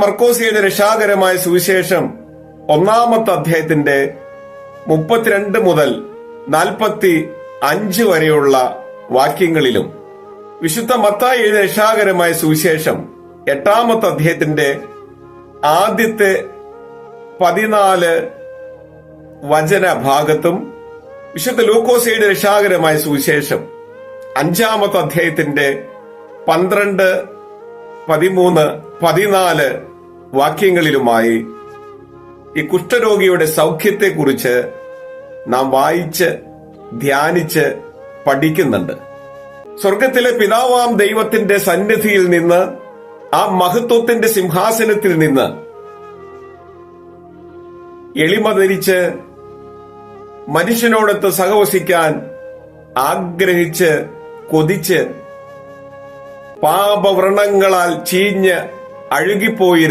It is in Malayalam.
മർക്കോസിയുടെ രക്ഷാകരമായ സുവിശേഷം 1-ാമത്തെ അധ്യായത്തിന്റെ 32 മുതൽ 45 വരെയുള്ള വാക്യങ്ങളിലും വിശുദ്ധ മത്തായി എഴുതിയ രക്ഷാകരമായ സുവിശേഷം 8-ാമത്തെ അധ്യായത്തിന്റെ ആദ്യത്തെ 14 വചനഭാഗത്തും വിശുദ്ധ ലൂക്കോസിയുടെ രക്ഷാകരമായ സുവിശേഷം 5-ാമത്തെ അധ്യായത്തിന്റെ 12, 13, 14 വാക്യങ്ങളിലുമായി ഈ കുഷ്ഠരോഗിയുടെ സൗഖ്യത്തെക്കുറിച്ച് നാം വായിച്ച് ധ്യാനിച്ച് പഠിക്കുന്നുണ്ട്. സ്വർഗത്തിലെ പിതാവാം ദൈവത്തിന്റെ സന്നിധിയിൽ നിന്ന്, ആ മഹത്വത്തിന്റെ സിംഹാസനത്തിൽ നിന്ന് എളിമ ധരിച്ച് മനുഷ്യനോടൊത്ത് സഹവസിക്കാൻ ആഗ്രഹിച്ച് കൊതിച്ച് പാപവ്രണങ്ങളാൽ ചീഞ്ഞ് അഴുകിപ്പോയി